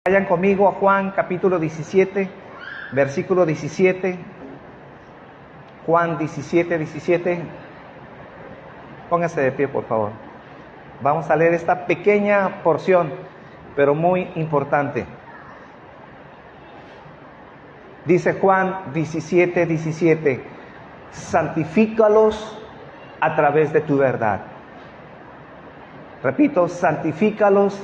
Vayan conmigo a Juan capítulo 17, versículo 17. Juan 17, 17. Póngase de pie, por favor. Vamos a leer esta pequeña porción, pero muy importante. Dice Juan 17, 17. Santifícalos a través de tu verdad. Repito, santifícalos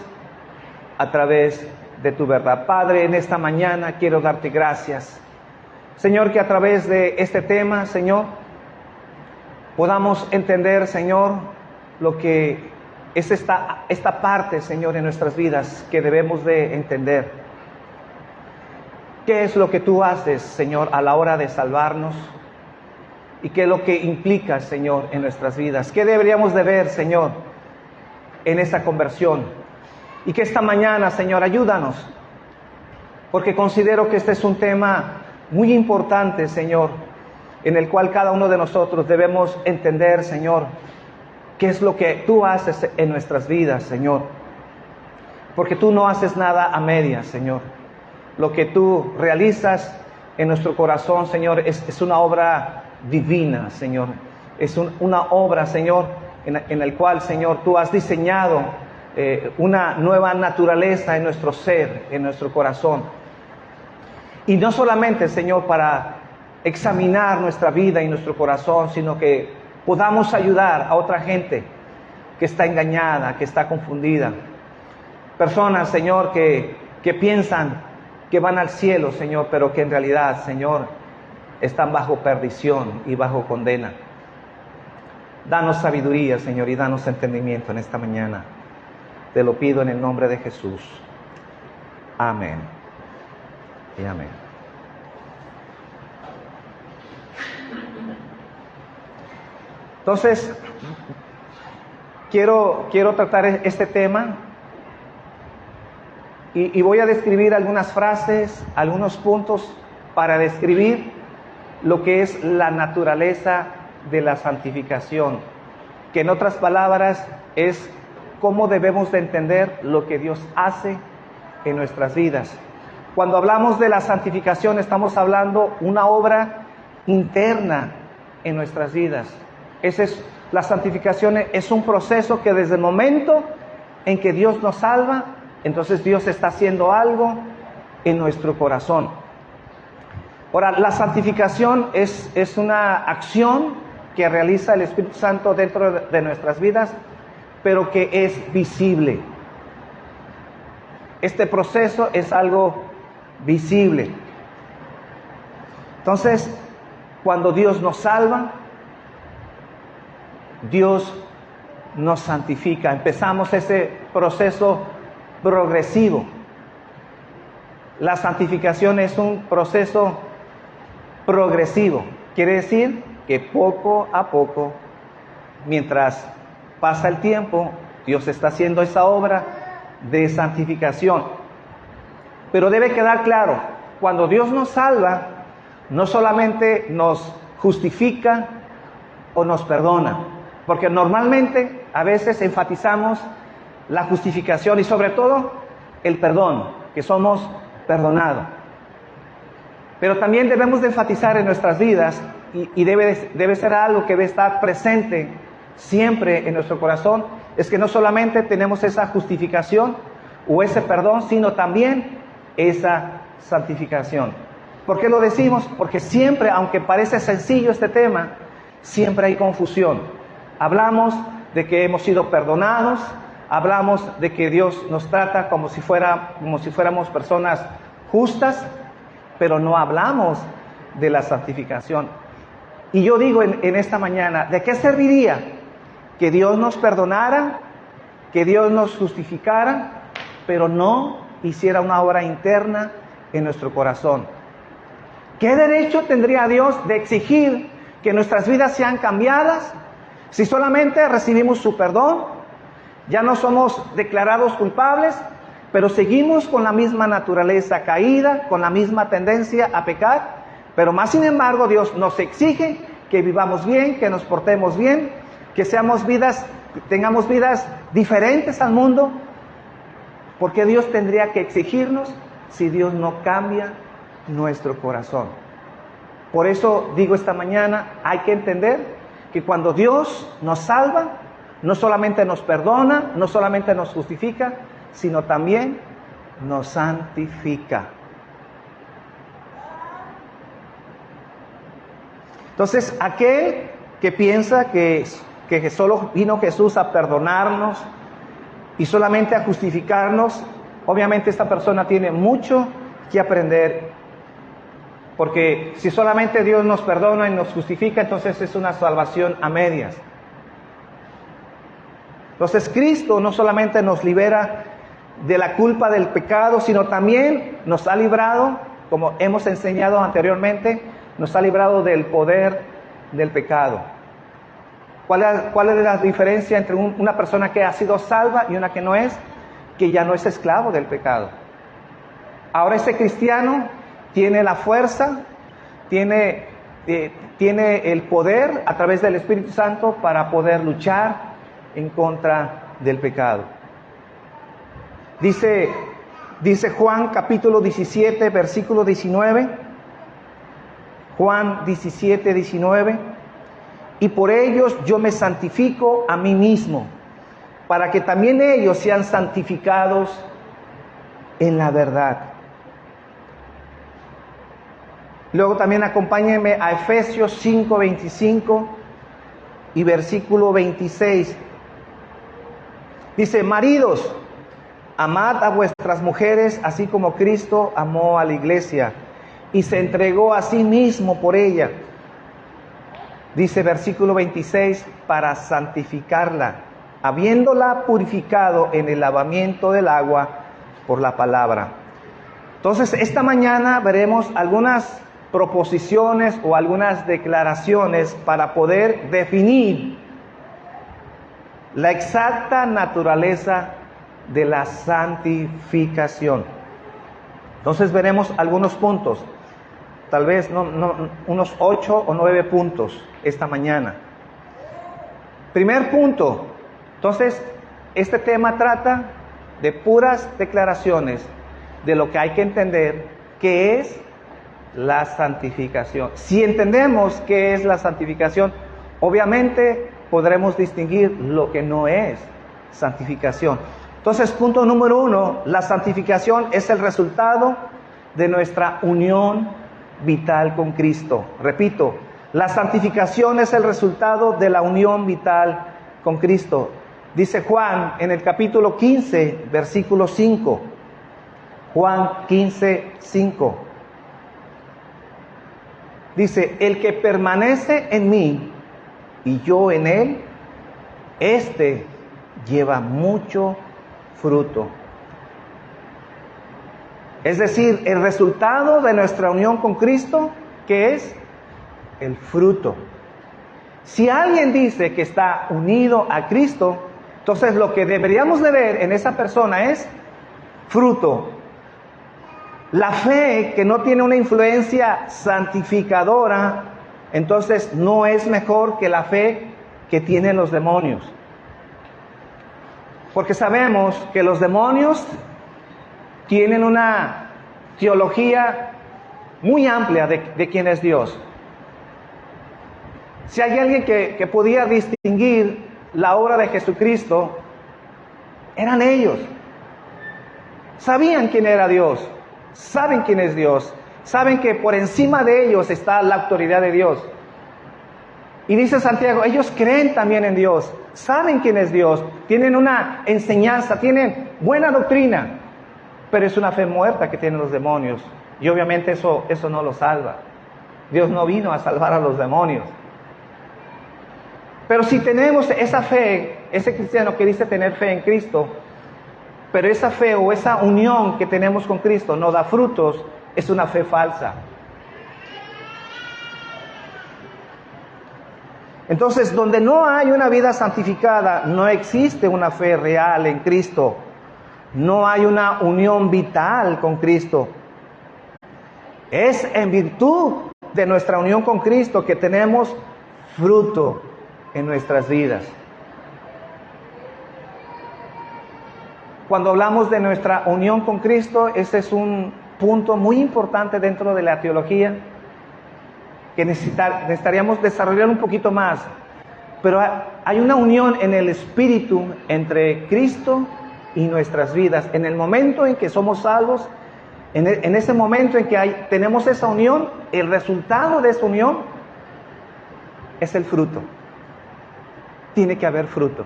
a través de tu verdad. Padre, en esta mañana quiero darte gracias, Señor, que a través de este tema, Señor, podamos entender, Señor, lo que es esta parte, Señor, en nuestras vidas que debemos de entender. ¿Qué es lo que tú haces, Señor, a la hora de salvarnos? ¿Y qué es lo que implica, Señor, en nuestras vidas? ¿Qué deberíamos de ver, Señor, en esa conversión? Y que esta mañana, Señor, ayúdanos, porque considero que este es un tema muy importante, Señor, en el cual cada uno de nosotros debemos entender, Señor, qué es lo que tú haces en nuestras vidas, Señor. Porque tú no haces nada a medias, Señor. Lo que tú realizas en nuestro corazón, Señor, es una obra divina, Señor. Es una obra, Señor, en el cual, Señor, tú has diseñado una nueva naturaleza en nuestro ser, en nuestro corazón. Y no solamente, Señor, para examinar nuestra vida y nuestro corazón, sino que podamos ayudar a otra gente que está engañada, que está confundida. Personas, Señor, que piensan que van al cielo, Señor, pero que en realidad, Señor, están bajo perdición y bajo condena. Danos sabiduría, Señor, y danos entendimiento en esta mañana. Te lo pido en el nombre de Jesús. Amén. Y amén. Entonces, quiero tratar este tema y voy a describir algunas frases, algunos puntos para describir lo que es la naturaleza de la santificación, que en otras palabras es cómo debemos de entender lo que Dios hace en nuestras vidas. Cuando hablamos de la santificación, estamos hablando una obra interna en nuestras vidas. La santificación es un proceso que desde el momento en que Dios nos salva, entonces Dios está haciendo algo en nuestro corazón. Ahora, la santificación es una acción que realiza el Espíritu Santo dentro de nuestras vidas, pero que es visible. Este proceso es algo visible. Entonces, cuando Dios nos salva, Dios nos santifica. Empezamos ese proceso progresivo. La santificación es un proceso progresivo. Quiere decir que poco a poco, mientras pasa el tiempo, Dios está haciendo esa obra de santificación. Pero debe quedar claro, cuando Dios nos salva, no solamente nos justifica o nos perdona, porque normalmente a veces enfatizamos la justificación y sobre todo el perdón, que somos perdonados. Pero también debemos de enfatizar en nuestras vidas y debe ser algo que debe estar presente siempre en nuestro corazón, es que no solamente tenemos esa justificación o ese perdón, sino también esa santificación. ¿Por qué lo decimos? Porque siempre, aunque parece sencillo este tema, siempre hay confusión. Hablamos de que hemos sido perdonados, hablamos de que Dios nos trata como si fuéramos personas justas, pero no hablamos de la santificación. Y yo digo en esta mañana, ¿de qué serviría que Dios nos perdonara, que Dios nos justificara, pero no hiciera una obra interna en nuestro corazón? ¿Qué derecho tendría Dios de exigir que nuestras vidas sean cambiadas si solamente recibimos su perdón? Ya no somos declarados culpables, pero seguimos con la misma naturaleza caída, con la misma tendencia a pecar. Pero más sin embargo, Dios nos exige que vivamos bien, que nos portemos bien, que tengamos vidas diferentes al mundo. ¿Por qué Dios tendría que exigirnos si Dios no cambia nuestro corazón? Por eso digo esta mañana, hay que entender que cuando Dios nos salva, no solamente nos perdona, no solamente nos justifica, sino también nos santifica. Entonces, aquel que piensa que solo vino Jesús a perdonarnos y solamente a justificarnos, obviamente esta persona tiene mucho que aprender, porque si solamente Dios nos perdona y nos justifica, entonces es una salvación a medias. Entonces Cristo no solamente nos libera de la culpa del pecado, sino también nos ha librado, como hemos enseñado anteriormente, nos ha librado del poder del pecado. ¿Cuál es la diferencia entre una persona que ha sido salva y una que no es? Que ya no es esclavo del pecado. Ahora ese cristiano tiene la fuerza, tiene el poder a través del Espíritu Santo para poder luchar en contra del pecado. Dice Juan capítulo 17, versículo 19. Juan 17, 19. Y por ellos yo me santifico a mí mismo, para que también ellos sean santificados en la verdad. Luego también acompáñenme a Efesios 5, 25 y versículo 26. Dice: maridos, amad a vuestras mujeres, así como Cristo amó a la iglesia y se entregó a sí mismo por ella. Dice versículo 26, para santificarla, habiéndola purificado en el lavamiento del agua por la palabra. Entonces, esta mañana veremos algunas proposiciones o algunas declaraciones para poder definir la exacta naturaleza de la santificación. Entonces veremos algunos puntos, tal vez unos 8 o 9 puntos esta mañana. Primer punto, entonces este tema trata de puras declaraciones de lo que hay que entender que es la santificación. Si entendemos qué es la santificación, obviamente podremos distinguir lo que no es santificación. Entonces, punto número 1, la santificación es el resultado de nuestra unión vital con Cristo. Repito, la santificación es el resultado de la unión vital con Cristo. Dice Juan en el capítulo 15, versículo 5. Juan 15, 5. Dice: el que permanece en mí y yo en él, este lleva mucho fruto. Es decir, el resultado de nuestra unión con Cristo, ¿qué es? El fruto. Si alguien dice que está unido a Cristo, entonces lo que deberíamos de ver en esa persona es fruto. La fe que no tiene una influencia santificadora, entonces no es mejor que la fe que tienen los demonios. Porque sabemos que los demonios tienen una teología muy amplia de quién es Dios. Si hay alguien que podía distinguir la obra de Jesucristo, eran ellos. Sabían quién era Dios, saben quién es Dios, saben que por encima de ellos está la autoridad de Dios. Y dice Santiago, ellos creen también en Dios, saben quién es Dios, tienen una enseñanza, tienen buena doctrina, pero es una fe muerta que tienen los demonios. Y obviamente eso no los salva. Dios no vino a salvar a los demonios. Pero si tenemos esa fe, ese cristiano que dice tener fe en Cristo, pero esa fe o esa unión que tenemos con Cristo no da frutos, es una fe falsa. Entonces, donde no hay una vida santificada, no existe una fe real en Cristo. No hay una unión vital con Cristo. Es en virtud de nuestra unión con Cristo que tenemos fruto en nuestras vidas. Cuando hablamos de nuestra unión con Cristo, ese es un punto muy importante dentro de la teología que necesitaríamos desarrollar un poquito más. Pero hay una unión en el Espíritu entre Cristo y nuestras vidas. En el momento en que somos salvos, en ese momento en que tenemos esa unión, el resultado de esa unión es el fruto. Tiene que haber fruto.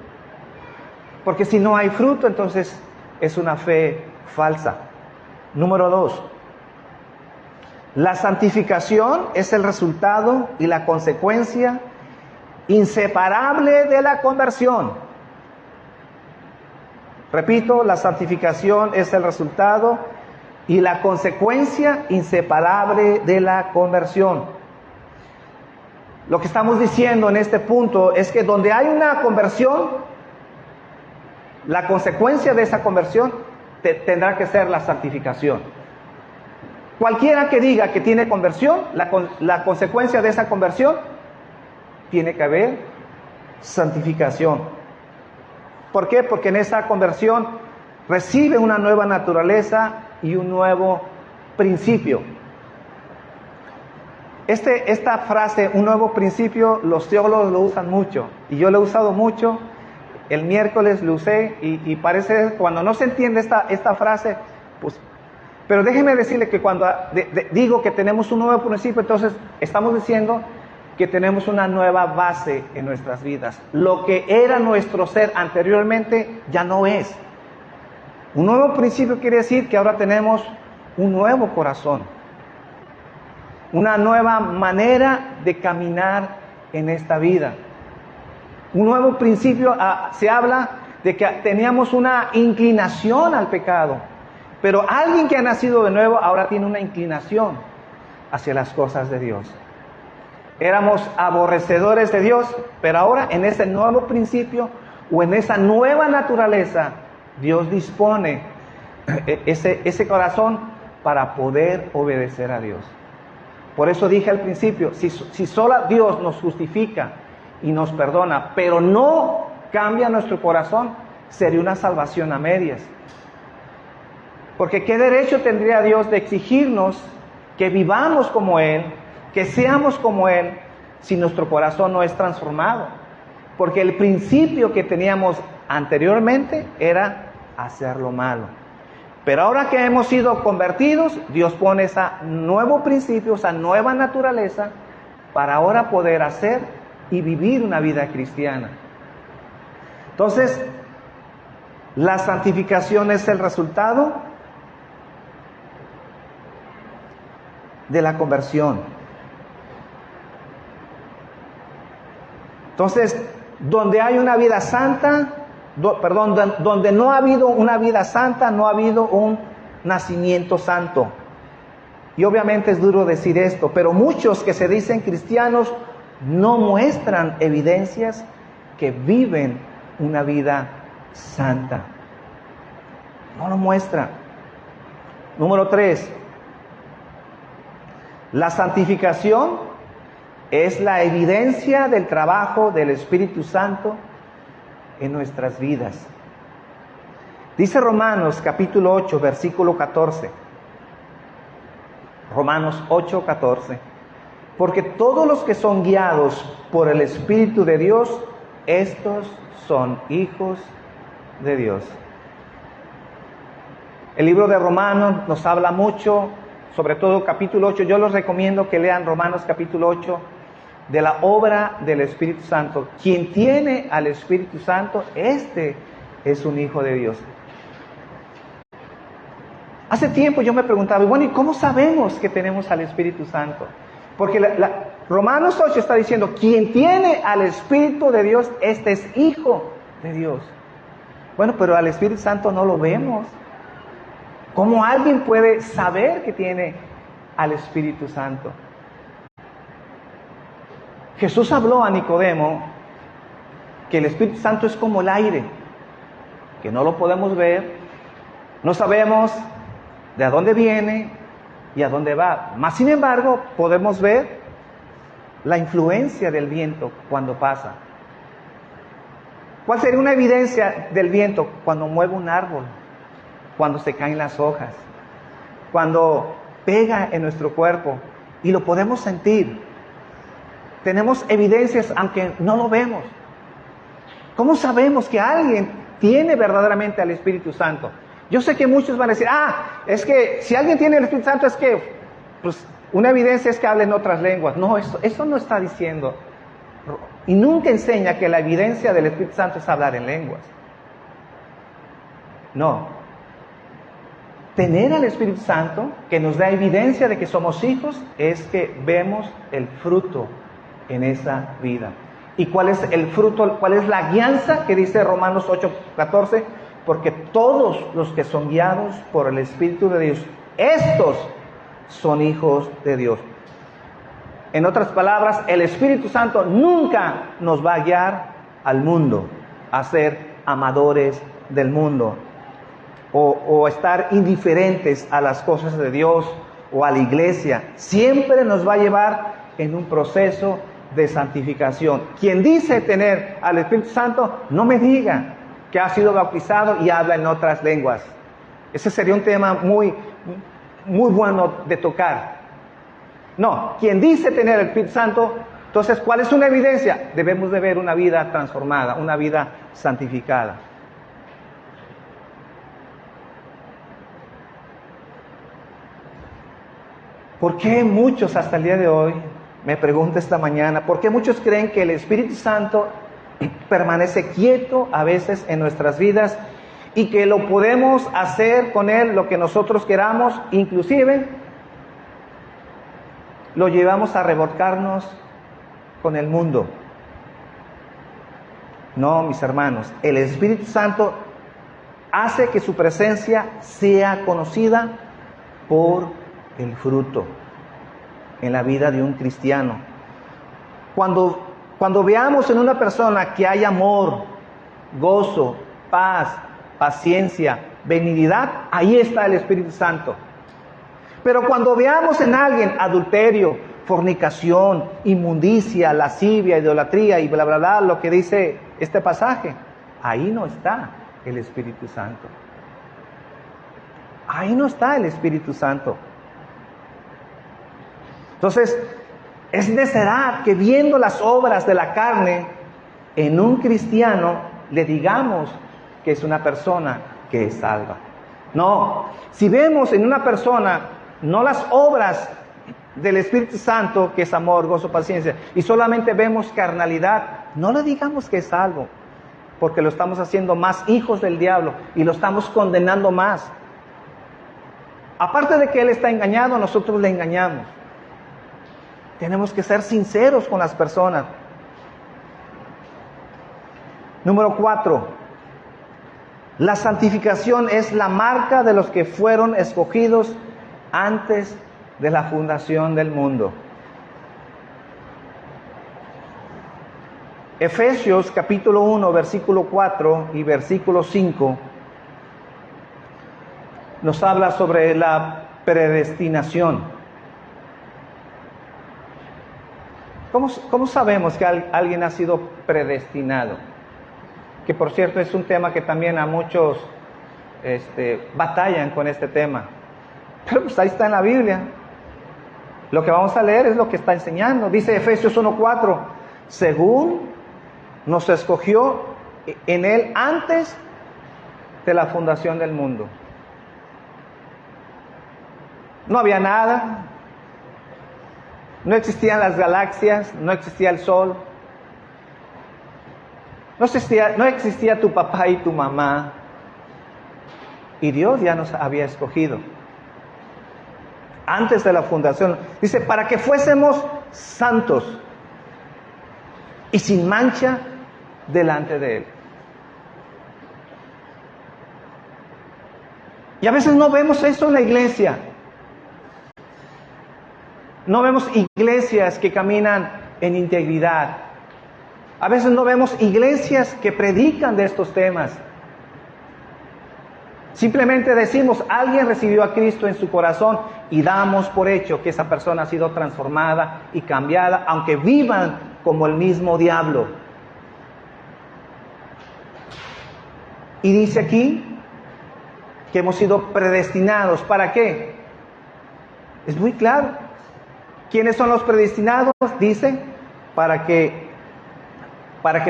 Porque si no hay fruto, entonces es una fe falsa. Número 2. La santificación es el resultado y la consecuencia inseparable de la conversión. Repito, la santificación es el resultado y la consecuencia inseparable de la conversión. Lo que estamos diciendo en este punto es que donde hay una conversión, la consecuencia de esa conversión tendrá que ser la santificación. Cualquiera que diga que tiene conversión, la consecuencia de esa conversión tiene que haber santificación. ¿Por qué? Porque en esa conversión recibe una nueva naturaleza y un nuevo principio. Esta frase, un nuevo principio, los teólogos lo usan mucho, y yo lo he usado mucho. El miércoles lo usé, y parece, cuando no se entiende esta frase, pues, pero déjeme decirle que cuando digo que tenemos un nuevo principio, entonces estamos diciendo que tenemos una nueva base en nuestras vidas. Lo que era nuestro ser anteriormente ya no es. Un nuevo principio quiere decir que ahora tenemos un nuevo corazón, una nueva manera de caminar en esta vida. Un nuevo principio, se habla de que teníamos una inclinación al pecado, pero alguien que ha nacido de nuevo ahora tiene una inclinación hacia las cosas de Dios. Éramos aborrecedores de Dios, pero ahora en ese nuevo principio o en esa nueva naturaleza, Dios dispone ese corazón para poder obedecer a Dios. Por eso dije al principio, si solo Dios nos justifica y nos perdona, pero no cambia nuestro corazón, sería una salvación a medias. Porque ¿qué derecho tendría Dios de exigirnos que vivamos como Él, que seamos como Él, si nuestro corazón no es transformado? Porque el principio que teníamos anteriormente era hacer lo malo. Pero ahora que hemos sido convertidos, Dios pone ese nuevo principio, esa nueva naturaleza, para ahora poder hacer y vivir una vida cristiana. Entonces, la santificación es el resultado de la conversión. Entonces, donde hay una vida santa, donde no ha habido una vida santa, no ha habido un nacimiento santo. Y obviamente es duro decir esto, pero muchos que se dicen cristianos no muestran evidencias que viven una vida santa. No lo muestran. Número 3. La santificación es la evidencia del trabajo del Espíritu Santo en nuestras vidas. Dice Romanos capítulo 8, versículo 14. Romanos 8, 14. Porque todos los que son guiados por el Espíritu de Dios, estos son hijos de Dios. El libro de Romanos nos habla mucho, sobre todo capítulo 8. Yo les recomiendo que lean Romanos capítulo 8, de la obra del Espíritu Santo. Quien tiene al Espíritu Santo, este es un hijo de Dios. Hace tiempo yo me preguntaba, bueno, ¿y cómo sabemos que tenemos al Espíritu Santo? Porque Romanos 8 está diciendo, quien tiene al Espíritu de Dios, este es hijo de Dios. Bueno, pero al Espíritu Santo no lo vemos. ¿Cómo alguien puede saber que tiene al Espíritu Santo? Jesús habló a Nicodemo que el Espíritu Santo es como el aire, que no lo podemos ver, no sabemos de a dónde viene y a dónde va. Mas, sin embargo, podemos ver la influencia del viento cuando pasa. ¿Cuál sería una evidencia del viento? Cuando mueve un árbol. cuando se caen las hojas, cuando pega en nuestro cuerpo y lo podemos sentir. Tenemos evidencias aunque no lo vemos. ¿Cómo sabemos que alguien tiene verdaderamente al Espíritu Santo? Yo sé que muchos van a decir, es que si alguien tiene el Espíritu Santo es que, pues, una evidencia es que habla en otras lenguas. No, eso no está diciendo. Y nunca enseña que la evidencia del Espíritu Santo es hablar en lenguas. No. Tener al Espíritu Santo, que nos da evidencia de que somos hijos, es que vemos el fruto en esa vida. ¿Y cuál es el fruto? ¿Cuál es la guianza que dice Romanos 8:14? Porque todos los que son guiados por el Espíritu de Dios, estos son hijos de Dios. En otras palabras, el Espíritu Santo nunca nos va a guiar al mundo, a ser amadores del mundo, o estar indiferentes a las cosas de Dios o a la iglesia. Siempre nos va a llevar en un proceso de santificación. Quien dice tener al Espíritu Santo, no me diga que ha sido bautizado y habla en otras lenguas. Ese sería un tema muy bueno de tocar. No, quien dice tener el Espíritu Santo, entonces, ¿cuál es una evidencia? Debemos de ver una vida transformada, una vida santificada. ¿Por qué muchos hasta el día de hoy, me pregunto esta mañana, por qué muchos creen que el Espíritu Santo permanece quieto a veces en nuestras vidas y que lo podemos hacer con Él lo que nosotros queramos, inclusive lo llevamos a revolcarnos con el mundo? No, mis hermanos, el Espíritu Santo hace que su presencia sea conocida por el fruto en la vida de un cristiano. Cuando veamos en una persona que hay amor, gozo, paz, paciencia, benignidad, ahí está el Espíritu Santo. Pero cuando veamos en alguien adulterio, fornicación, inmundicia, lascivia, idolatría y bla, bla, bla, lo que dice este pasaje, ahí no está el Espíritu Santo. Ahí no está el Espíritu Santo. Entonces, es necesario que viendo las obras de la carne en un cristiano, le digamos que es una persona que es salva. No, si vemos en una persona no las obras del Espíritu Santo, que es amor, gozo, paciencia, y solamente vemos carnalidad, no le digamos que es salvo, porque lo estamos haciendo más hijos del diablo y lo estamos condenando más. Aparte de que él está engañado, nosotros le engañamos. Tenemos que ser sinceros con las personas. Número 4. La santificación es la marca de los que fueron escogidos antes de la fundación del mundo. Efesios capítulo 1, versículo 4 y versículo 5 nos habla sobre la predestinación. ¿Cómo sabemos que alguien ha sido predestinado? Que por cierto es un tema que también a muchos batallan con este tema. Pero pues ahí está en la Biblia. Lo que vamos a leer es lo que está enseñando. Dice Efesios 1:4, según nos escogió en Él antes de la fundación del mundo. No había nada. No existían las galaxias, no existía el sol, no existía tu papá y tu mamá, y Dios ya nos había escogido antes de la fundación. Dice, para que fuésemos santos y sin mancha delante de Él. Y a veces no vemos eso en la iglesia. No vemos iglesias que caminan en integridad. A veces no vemos iglesias que predican de estos temas. Simplemente decimos, alguien recibió a Cristo en su corazón y damos por hecho que esa persona ha sido transformada y cambiada, aunque vivan como el mismo diablo. Y dice aquí que hemos sido predestinados. ¿Para qué? Es muy claro. ¿Quiénes son los predestinados? Dice, para que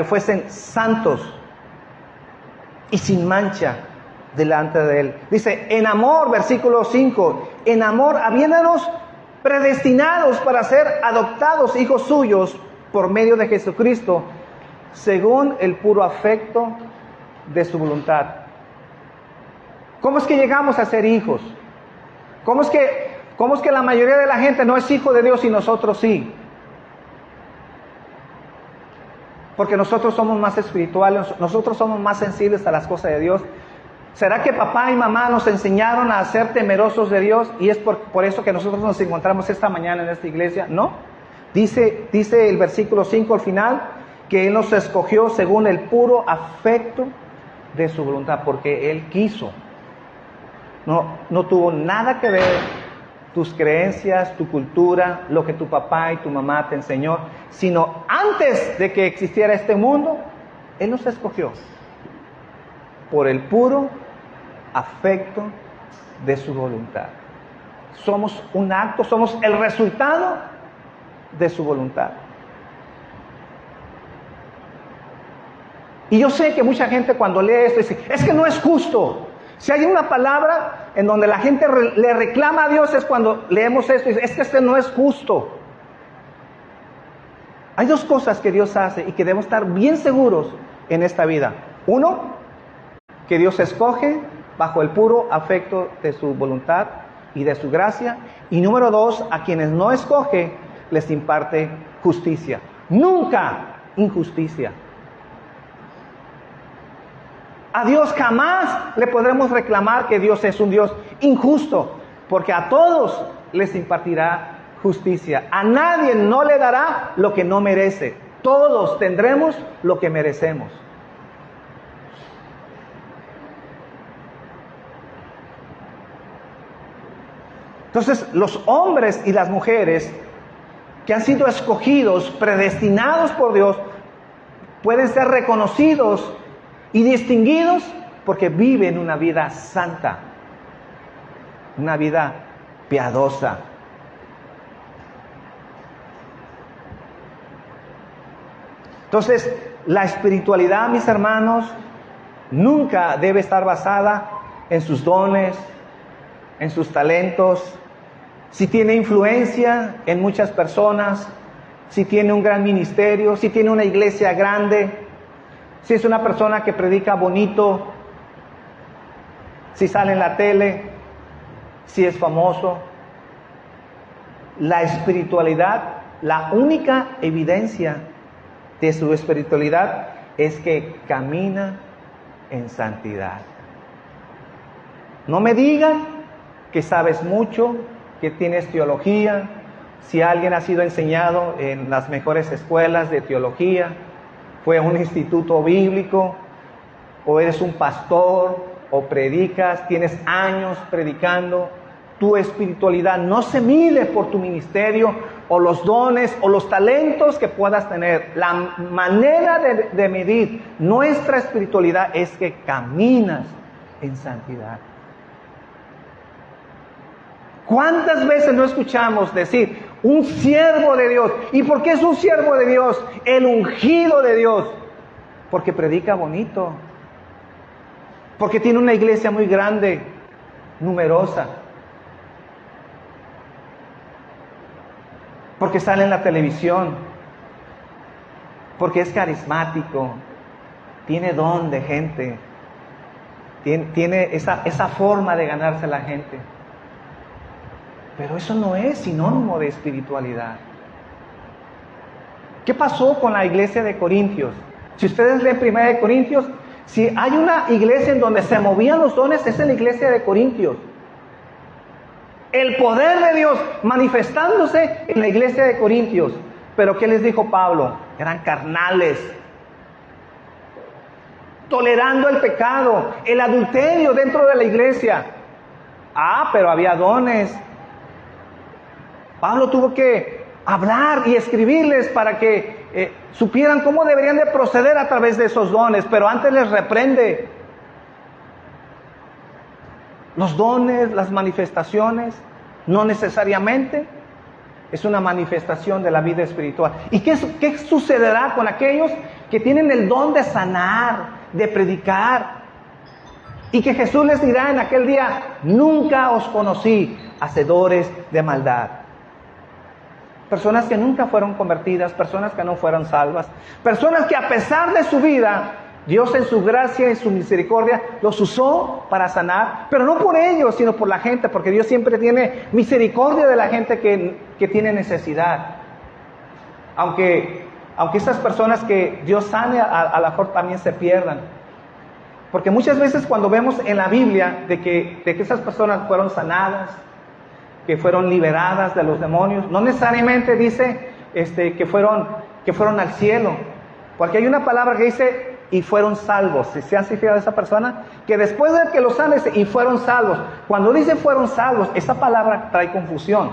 fuesen santos y sin mancha delante de Él. Dice, en amor, versículo 5, en amor, habiéndonos predestinados para ser adoptados hijos suyos por medio de Jesucristo, según el puro afecto de su voluntad. ¿Cómo es que llegamos a ser hijos? ¿Cómo es que la mayoría de la gente no es hijo de Dios y nosotros sí? Porque nosotros somos más espirituales, nosotros somos más sensibles a las cosas de Dios. ¿Será que papá y mamá nos enseñaron a ser temerosos de Dios y es por eso que nosotros nos encontramos esta mañana en esta iglesia? No. Dice el versículo 5 al final, que Él nos escogió según el puro afecto de su voluntad, porque Él quiso. No tuvo nada que ver tus creencias, tu cultura, lo que tu papá y tu mamá te enseñó, sino antes de que existiera este mundo, Él nos escogió por el puro afecto de su voluntad. Somos un acto, somos el resultado de su voluntad. Y yo sé que mucha gente cuando lee esto dice, es que no es justo. Si hay una palabra en donde la gente le reclama a Dios es cuando leemos esto y dice, es que este no es justo. Hay dos cosas que Dios hace y que debemos estar bien seguros en esta vida. Uno, que Dios escoge bajo el puro afecto de su voluntad y de su gracia. Y número dos, a quienes no escoge, les imparte justicia. Nunca injusticia. A Dios jamás le podremos reclamar que Dios es un Dios injusto, porque a todos les impartirá justicia. A nadie no le dará lo que no merece. Todos tendremos lo que merecemos. Entonces, los hombres y las mujeres que han sido escogidos, predestinados por Dios, pueden ser reconocidos y distinguidos porque viven una vida santa, una vida piadosa. Entonces, la espiritualidad, mis hermanos, nunca debe estar basada en sus dones, en sus talentos, si tiene influencia en muchas personas, si tiene un gran ministerio, si tiene una iglesia grande, si es una persona que predica bonito, si sale en la tele, si es famoso. La espiritualidad, la única evidencia de su espiritualidad es que camina en santidad. No me digan que sabes mucho, que tienes teología, si alguien ha sido enseñado en las mejores escuelas de teología, fue a un instituto bíblico, o eres un pastor, o predicas, tienes años predicando. Tu espiritualidad no se mide por tu ministerio, o los dones, o los talentos que puedas tener. La manera de medir nuestra espiritualidad es que caminas en santidad. ¿Cuántas veces no escuchamos decir, un siervo de Dios? ¿Y por qué es un siervo de Dios? El ungido de Dios. Porque predica bonito. Porque tiene una iglesia muy grande, numerosa. Porque sale en la televisión. Porque es carismático. Tiene don de gente. Tiene esa forma de ganarse a la gente. Pero eso no es sinónimo de espiritualidad. ¿Qué pasó con la iglesia de Corintios? Si ustedes leen 1 Corintios, si hay una iglesia en donde se movían los dones, es en la iglesia de Corintios. El poder de Dios manifestándose en la iglesia de Corintios. Pero ¿qué les dijo Pablo? Eran carnales, tolerando el pecado, el adulterio dentro de la iglesia. Pero había dones. Pablo tuvo que hablar y escribirles para que supieran cómo deberían de proceder a través de esos dones, pero antes les reprende. Los dones, las manifestaciones, no necesariamente es una manifestación de la vida espiritual. ¿Y qué sucederá con aquellos que tienen el don de sanar, de predicar? Y que Jesús les dirá en aquel día: nunca os conocí, hacedores de maldad. Personas que nunca fueron convertidas, personas que no fueron salvas, personas que a pesar de su vida, Dios en su gracia y su misericordia los usó para sanar, pero no por ellos, sino por la gente, porque Dios siempre tiene misericordia de la gente que tiene necesidad. Aunque esas personas que Dios sane, a lo mejor también se pierdan. Porque muchas veces cuando vemos en la Biblia de que esas personas fueron sanadas, que fueron liberadas de los demonios, no necesariamente dice que fueron al cielo, porque hay una palabra que dice: y fueron salvos. Si se han fijado esa persona, que después de que los sanes, y fueron salvos. Cuando dice fueron salvos, esa palabra trae confusión,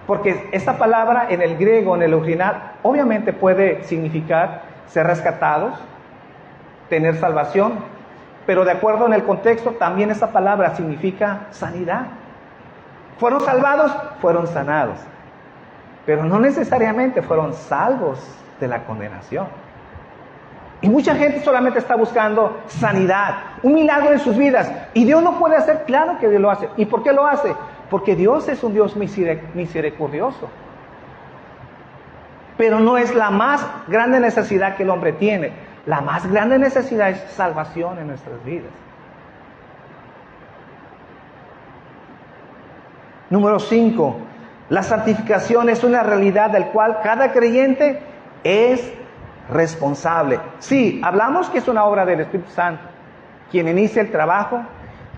porque esa palabra en el griego, en el original, obviamente puede significar ser rescatados, tener salvación, pero de acuerdo en el contexto, también esa palabra significa sanidad. Fueron salvados, fueron sanados, pero no necesariamente fueron salvos de la condenación. Y mucha gente solamente está buscando sanidad, un milagro en sus vidas. Y Dios lo puede hacer, claro que Dios lo hace. ¿Y por qué lo hace? Porque Dios es un Dios misericordioso. Pero no es la más grande necesidad que el hombre tiene. La más grande necesidad es salvación en nuestras vidas. Número 5. La santificación es una realidad del cual cada creyente es responsable. Sí, hablamos que es una obra del Espíritu Santo, quien inicia el trabajo,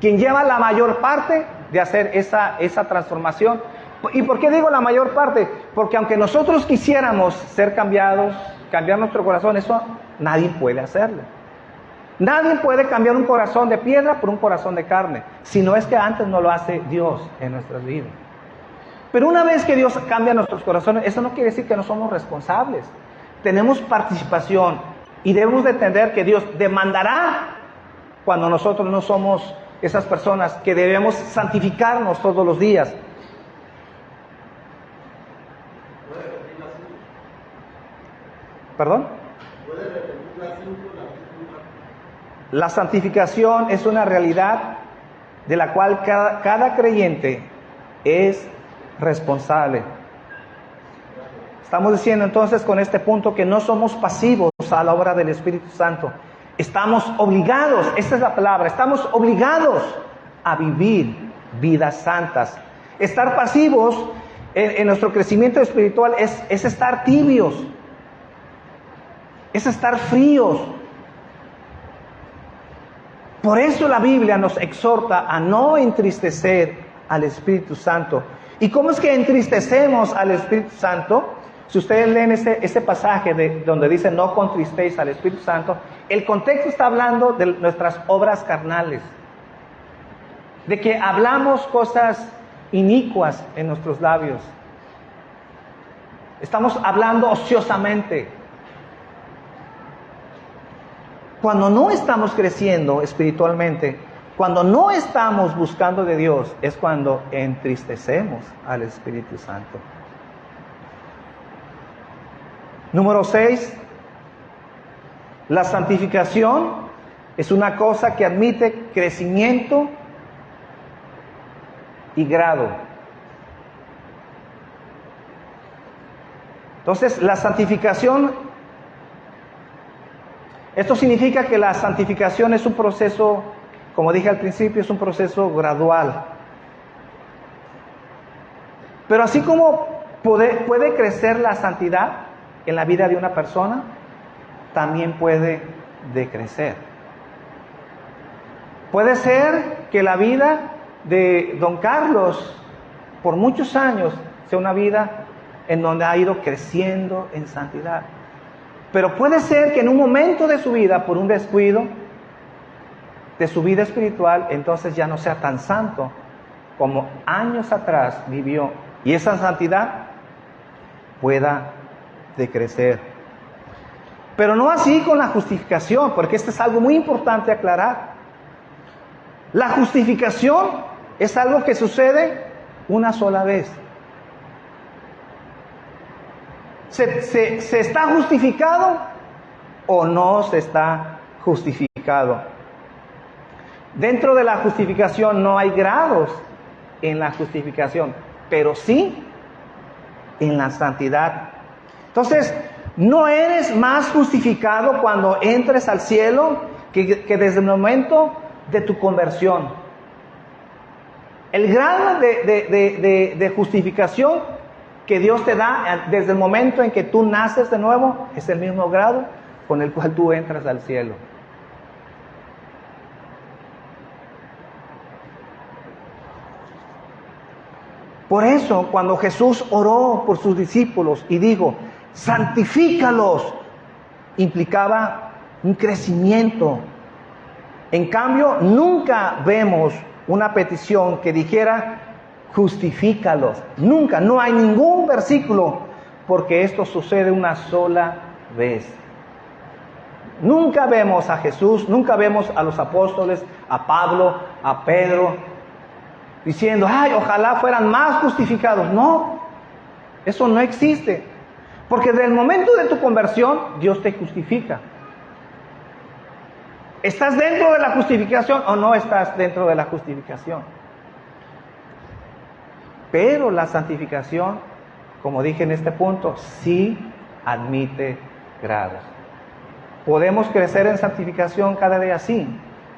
quien lleva la mayor parte de hacer esa transformación. ¿Y por qué digo la mayor parte? Porque aunque nosotros quisiéramos ser cambiados, cambiar nuestro corazón, eso nadie puede hacerlo. Nadie puede cambiar un corazón de piedra por un corazón de carne, si no es que antes no lo hace Dios en nuestras vidas. Pero una vez que Dios cambia nuestros corazones, eso no quiere decir que no somos responsables. Tenemos participación y debemos de entender que Dios demandará cuando nosotros no somos esas personas que debemos santificarnos todos los días. ¿Perdón? La santificación es una realidad de la cual cada creyente es responsable. Estamos diciendo entonces con este punto que no somos pasivos a la obra del Espíritu Santo. Estamos obligados, esa es la palabra, estamos obligados a vivir vidas santas. Estar pasivos en nuestro crecimiento espiritual es estar tibios, es estar fríos. Por eso la Biblia nos exhorta a no entristecer al Espíritu Santo. ¿Y cómo es que entristecemos al Espíritu Santo? Si ustedes leen ese pasaje donde dice no contristéis al Espíritu Santo, el contexto está hablando de nuestras obras carnales, de que hablamos cosas inicuas en nuestros labios. Estamos hablando ociosamente. Cuando no estamos creciendo espiritualmente, cuando no estamos buscando de Dios, es cuando entristecemos al Espíritu Santo. Número 6. La santificación es una cosa que admite crecimiento y grado. Entonces, la santificación, esto significa que la santificación es un proceso, como dije al principio, es un proceso gradual. Pero así como puede crecer la santidad en la vida de una persona, también puede decrecer. Puede ser que la vida de don Carlos por muchos años sea una vida en donde ha ido creciendo en santidad. Pero puede ser que en un momento de su vida, por un descuido de su vida espiritual, entonces ya no sea tan santo como años atrás vivió. Y esa santidad pueda decrecer. Pero no así con la justificación, porque esto es algo muy importante aclarar. La justificación es algo que sucede una sola vez. ¿Se está justificado o no se está justificado? Dentro de la justificación no hay grados en la justificación, pero sí en la santidad. Entonces, no eres más justificado cuando entres al cielo que desde el momento de tu conversión. El grado de justificación que Dios te da desde el momento en que tú naces de nuevo es el mismo grado con el cual tú entras al cielo. Por eso, cuando Jesús oró por sus discípulos y dijo, santifícalos, implicaba un crecimiento. En cambio, nunca vemos una petición que dijera, justifícalos. Nunca, no hay ningún versículo, porque esto sucede una sola vez. Nunca vemos a Jesús, nunca vemos a los apóstoles, a Pablo, a Pedro, diciendo, ay, ojalá fueran más justificados. No, eso no existe. Porque desde el momento de tu conversión, Dios te justifica. ¿Estás dentro de la justificación o no estás dentro de la justificación? Pero la santificación, como dije en este punto, sí admite grados. Podemos crecer en santificación cada día, sí,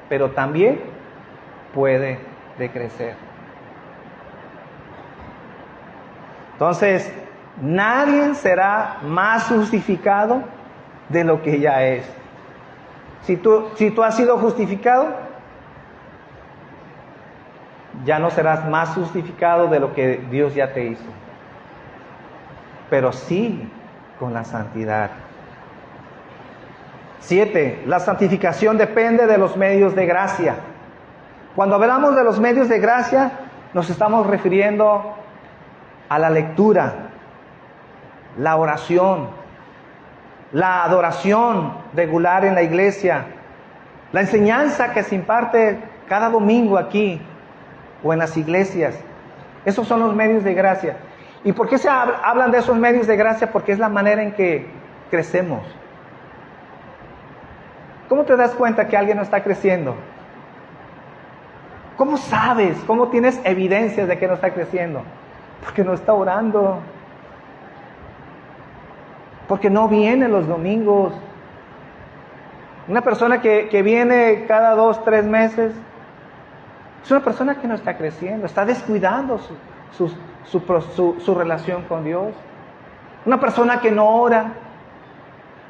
pero también puede decrecer. Entonces, nadie será más justificado de lo que ya es. Si tú has sido justificado, ya no serás más justificado de lo que Dios ya te hizo. Pero sí con la santidad. 7. La santificación depende de los medios de gracia. Cuando hablamos de los medios de gracia, nos estamos refiriendo a la lectura, la oración, la adoración regular en la iglesia, la enseñanza que se imparte cada domingo aquí o en las iglesias. Esos son los medios de gracia. ¿Y por qué se hablan de esos medios de gracia? Porque es la manera en que crecemos. ¿Cómo te das cuenta que alguien no está creciendo? ¿Cómo sabes? ¿Cómo tienes evidencias de que no está creciendo? Porque no está orando. Porque no viene los domingos. Una persona que viene cada 2, 3 meses es una persona que no está creciendo, está descuidando su relación con Dios. Una persona que no ora.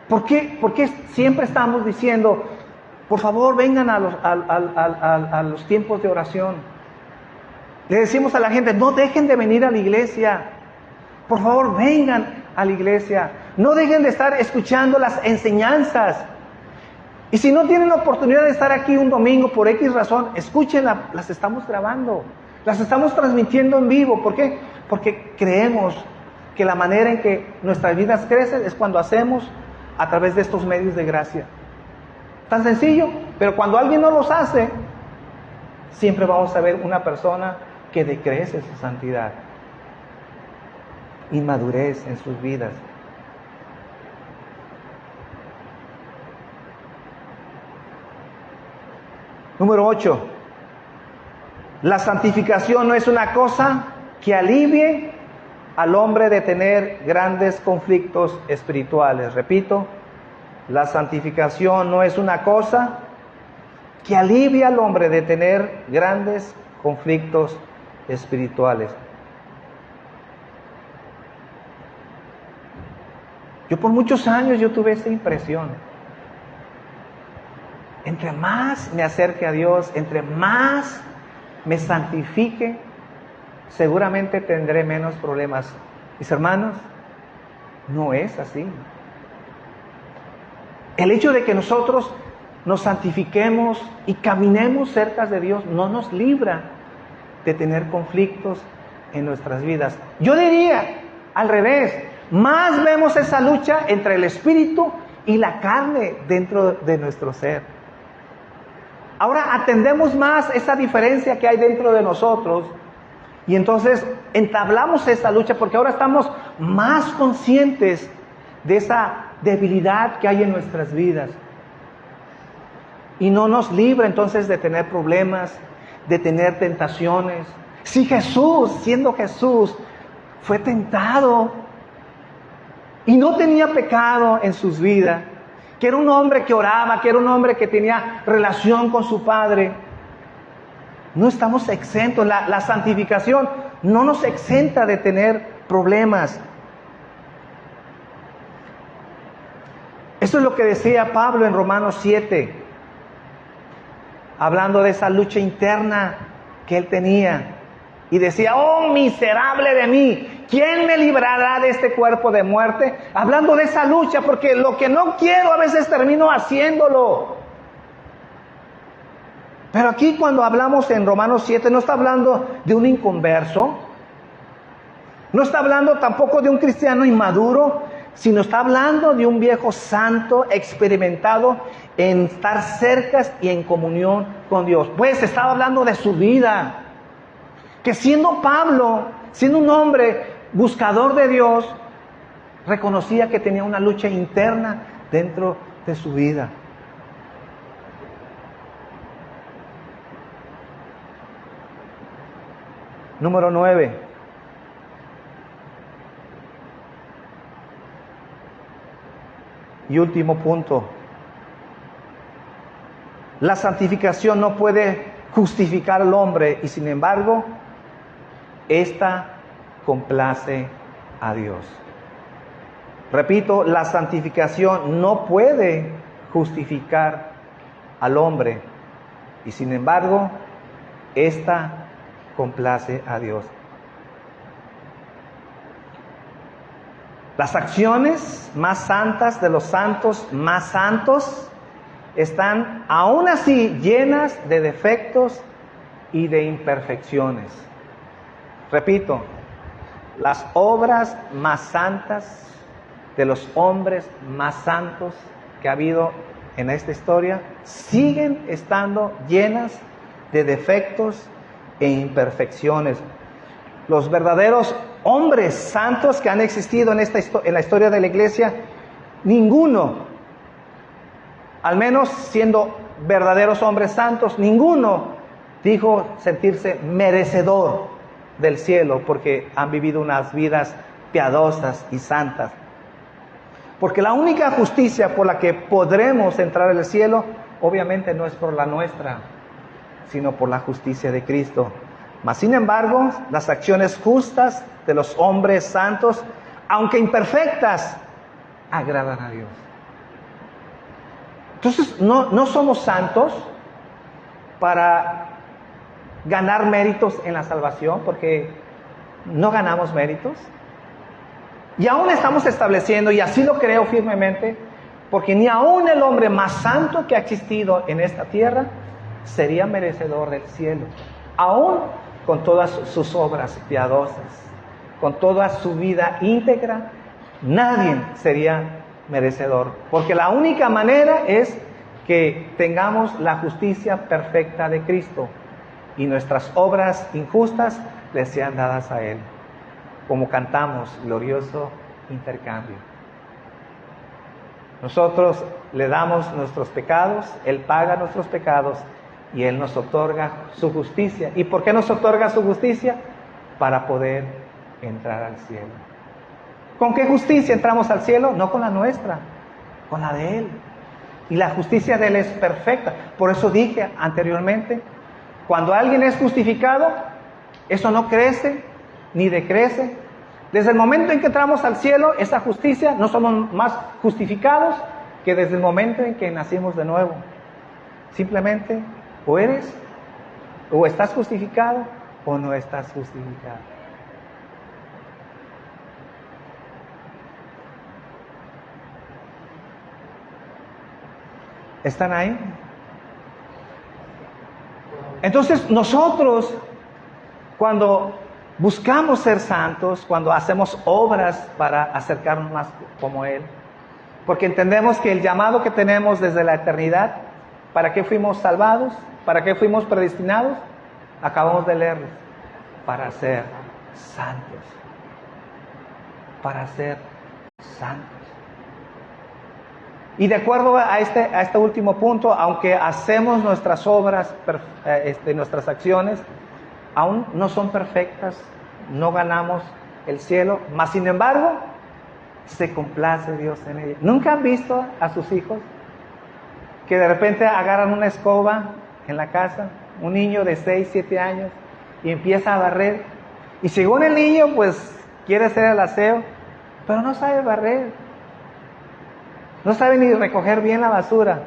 ¿Por qué siempre estamos diciendo, por favor vengan a los tiempos de oración? Le decimos a la gente, no dejen de venir a la iglesia. Por favor vengan a la iglesia. No dejen de estar escuchando las enseñanzas. Y si no tienen la oportunidad de estar aquí un domingo por X razón, escúchenla, las estamos grabando, las estamos transmitiendo en vivo. ¿Por qué? Porque creemos que la manera en que nuestras vidas crecen es cuando hacemos a través de estos medios de gracia. Tan sencillo, pero cuando alguien no los hace, siempre vamos a ver una persona que decrece su santidad, inmadurez en sus vidas. Número 8. La santificación no es una cosa que alivie al hombre de tener grandes conflictos espirituales. Repito, la santificación no es una cosa que alivie al hombre de tener grandes conflictos espirituales. Yo por muchos años yo tuve esa impresión. Entre más me acerque a Dios, entre más me santifique, seguramente tendré menos problemas. Mis hermanos, no es así. El hecho de que nosotros nos santifiquemos y caminemos cerca de Dios no nos libra de tener conflictos en nuestras vidas. Yo diría al revés, más vemos esa lucha entre el espíritu y la carne dentro de nuestro ser. Ahora atendemos más esa diferencia que hay dentro de nosotros y entonces entablamos esa lucha porque ahora estamos más conscientes de esa debilidad que hay en nuestras vidas. Y no nos libra entonces de tener problemas, de tener tentaciones. Si Jesús, siendo Jesús, fue tentado y no tenía pecado en sus vidas, que era un hombre que oraba, que era un hombre que tenía relación con su Padre, no estamos exentos. La santificación no nos exenta de tener problemas. Eso es lo que decía Pablo en Romanos 7, hablando de esa lucha interna que él tenía. Y decía, oh miserable de mí, ¿quién me librará de este cuerpo de muerte? Hablando de esa lucha, porque lo que no quiero a veces termino haciéndolo. Pero aquí cuando hablamos en Romanos 7, no está hablando de un inconverso, no está hablando tampoco de un cristiano inmaduro, sino está hablando de un viejo santo experimentado en estar cerca y en comunión con Dios. Pues estaba hablando de su vida, que siendo Pablo, siendo un hombre buscador de Dios, reconocía que tenía una lucha interna dentro de su vida. Número 9. Y último punto. La santificación no puede justificar al hombre y sin embargo, esta complace a Dios. Repito, la santificación no puede justificar al hombre y sin embargo, esta complace a Dios. Las acciones más santas de los santos más santos están aún así llenas de defectos y de imperfecciones. Repito, las obras más santas de los hombres más santos que ha habido en esta historia siguen estando llenas de defectos e imperfecciones. Los verdaderos hombres santos que han existido en la historia de la iglesia, ninguno, al menos siendo verdaderos hombres santos, ninguno dijo sentirse merecedor del cielo porque han vivido unas vidas piadosas y santas. Porque la única justicia por la que podremos entrar al cielo, obviamente no es por la nuestra, sino por la justicia de Cristo. Mas sin embargo, las acciones justas de los hombres santos, aunque imperfectas, agradan a Dios. Entonces, no somos santos para ganar méritos en la salvación, porque no ganamos méritos. Y aún estamos estableciendo, y así lo creo firmemente, porque ni aún el hombre más santo que ha existido en esta tierra sería merecedor del cielo, aún con todas sus obras piadosas, con toda su vida íntegra, nadie sería merecedor, porque la única manera es que tengamos la justicia perfecta de Cristo y nuestras obras injustas le sean dadas a Él, como cantamos, glorioso intercambio. Nosotros le damos nuestros pecados, Él paga nuestros pecados y Él nos otorga su justicia. ¿Y por qué nos otorga su justicia? Para poder entrar al cielo. ¿Con qué justicia entramos al cielo? No con la nuestra, con la de Él. Y la justicia de Él es perfecta. Por eso dije anteriormente, cuando alguien es justificado, eso no crece ni decrece. Desde el momento en que entramos al cielo, esa justicia, no somos más justificados que desde el momento en que nacimos de nuevo. Simplemente o estás justificado o no estás justificado. ¿Están ahí? Entonces nosotros, cuando buscamos ser santos, cuando hacemos obras para acercarnos más como Él, porque entendemos que el llamado que tenemos desde la eternidad ¿Para qué fuimos salvados? ¿Para qué fuimos predestinados? Acabamos de leerlo. Para ser santos. Para ser santos. Y de acuerdo a este último punto, aunque hacemos nuestras obras, nuestras acciones, aún no son perfectas, no ganamos el cielo, mas sin embargo, se complace Dios en ellas. ¿Nunca han visto a sus hijos que de repente agarran una escoba en la casa, un niño de 6, 7 años, y empieza a barrer? Y según el niño, pues quiere hacer el aseo, pero no sabe barrer, no sabe ni recoger bien la basura.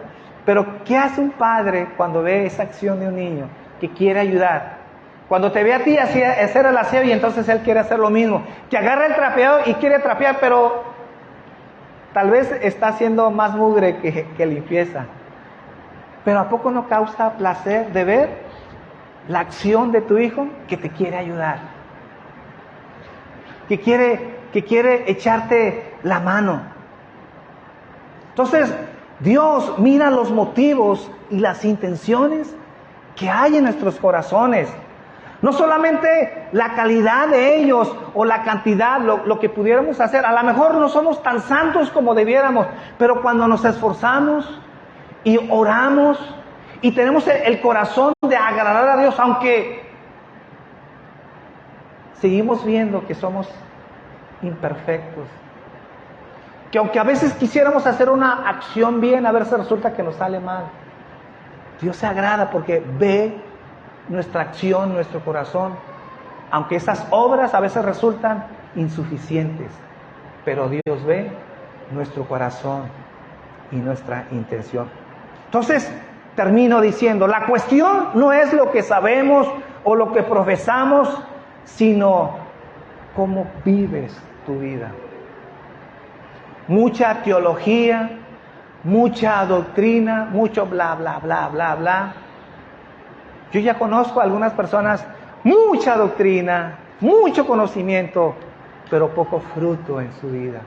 Pero ¿qué hace un padre cuando ve esa acción de un niño que quiere ayudar? Cuando te ve a ti hacer el aseo y entonces él quiere hacer lo mismo, que agarra el trapeador y quiere trapear, pero tal vez está haciendo más mugre que limpieza. Pero ¿a poco no causa placer de ver la acción de tu hijo que te quiere ayudar? Que quiere echarte la mano. Entonces, Dios mira los motivos y las intenciones que hay en nuestros corazones. No solamente la calidad de ellos o la cantidad, lo que pudiéramos hacer. A lo mejor no somos tan santos como debiéramos, pero cuando nos esforzamos y oramos y tenemos el corazón de agradar a Dios, aunque seguimos viendo que somos imperfectos, que aunque a veces quisiéramos hacer una acción bien, a ver si resulta que nos sale mal, Dios se agrada porque ve nuestra acción, nuestro corazón, aunque esas obras a veces resultan insuficientes, pero Dios ve nuestro corazón y nuestra intención. Entonces, termino diciendo, la cuestión no es lo que sabemos o lo que profesamos, sino cómo vives tu vida. Mucha teología, mucha doctrina, mucho bla, bla, bla, bla, bla. Yo ya conozco a algunas personas, mucha doctrina, mucho conocimiento, pero poco fruto en su vida.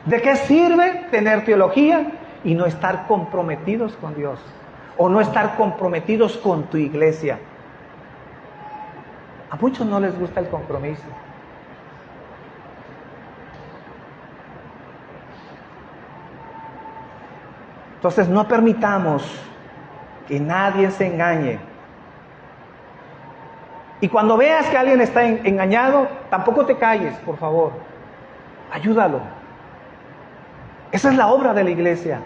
¿De qué sirve tener teología y no estar comprometidos con Dios? O no estar comprometidos con tu iglesia. A muchos no les gusta el compromiso. Entonces no permitamos que nadie se engañe. Y cuando veas que alguien está engañado, tampoco te calles, por favor. Ayúdalo. Esa es la obra de la iglesia.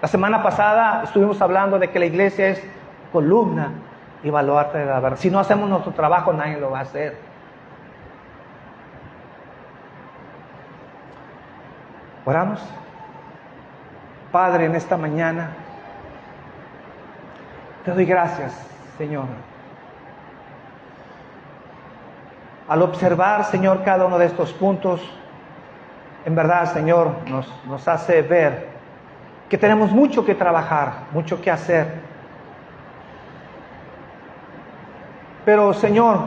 La semana pasada estuvimos hablando de que la iglesia es columna y baluarte de la verdad. Si no hacemos nuestro trabajo, nadie lo va a hacer. Oramos. Padre, en esta mañana te doy gracias, Señor. Al observar, Señor, cada uno de estos puntos, en verdad, Señor, nos hace ver que tenemos mucho que trabajar, mucho que hacer. Pero, Señor,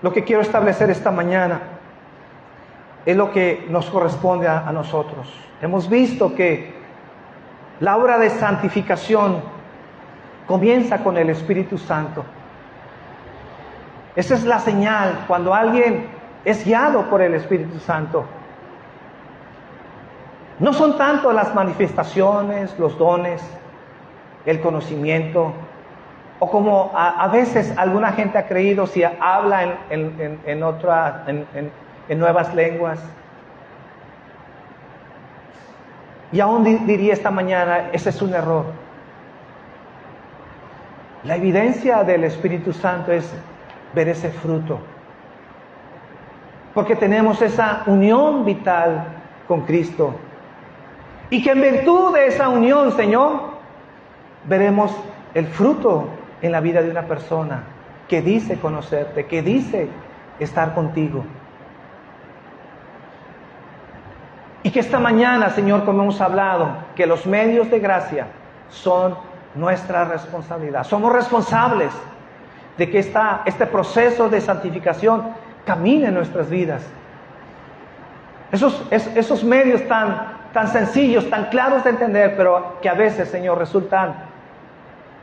lo que quiero establecer esta mañana es lo que nos corresponde a nosotros. Hemos visto que la obra de santificación comienza con el Espíritu Santo. Esa es la señal cuando alguien es guiado por el Espíritu Santo. No son tanto las manifestaciones, los dones, el conocimiento, o como a veces alguna gente ha creído si habla en nuevas lenguas. Y aún diría esta mañana, ese es un error. La evidencia del Espíritu Santo es ver ese fruto. Porque tenemos esa unión vital con Cristo. Y que en virtud de esa unión, Señor, veremos el fruto en la vida de una persona que dice conocerte, que dice estar contigo. Y que esta mañana, Señor, como hemos hablado, que los medios de gracia son nuestra responsabilidad. Somos responsables de que este proceso de santificación camine en nuestras vidas. Esos medios tan tan sencillos, tan claros de entender, pero que a veces, Señor, resultan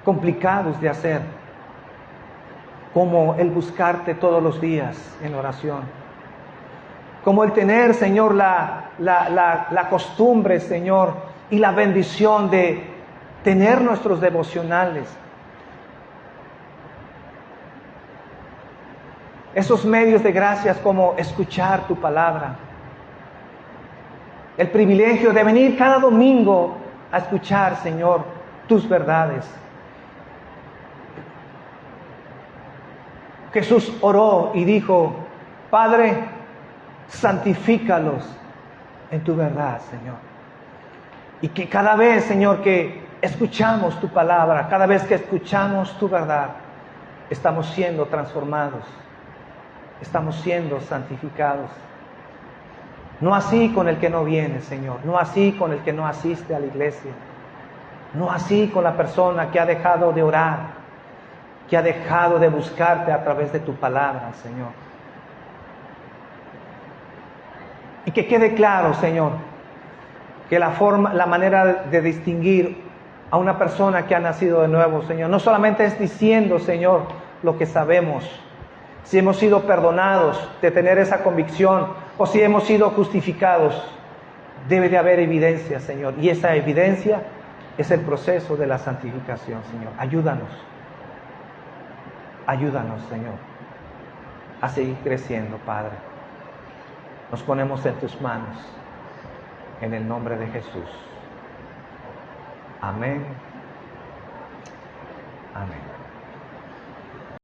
complicados de hacer, como el buscarte todos los días en oración, como el tener, Señor, la costumbre, Señor, y la bendición de tener nuestros devocionales, esos medios de gracias como escuchar tu palabra, el privilegio de venir cada domingo a escuchar, Señor, tus verdades. Jesús oró y dijo: Padre, santifícalos en tu verdad, Señor. Y que cada vez, Señor, que escuchamos tu palabra, cada vez que escuchamos tu verdad, estamos siendo transformados, estamos siendo santificados. No así con el que no viene, Señor, no así con el que no asiste a la iglesia, no así con la persona que ha dejado de orar, que ha dejado de buscarte a través de tu palabra, Señor. Y que quede claro, Señor, que la manera de distinguir a una persona que ha nacido de nuevo, Señor, no solamente es diciendo, Señor, lo que sabemos, si hemos sido perdonados, de tener esa convicción, o si hemos sido justificados. Debe de haber evidencia, Señor, y esa evidencia es el proceso de la santificación, Señor. Ayúdanos, Señor, a seguir creciendo, Padre. Nos ponemos en tus manos, en el nombre de Jesús. Amén. Amén.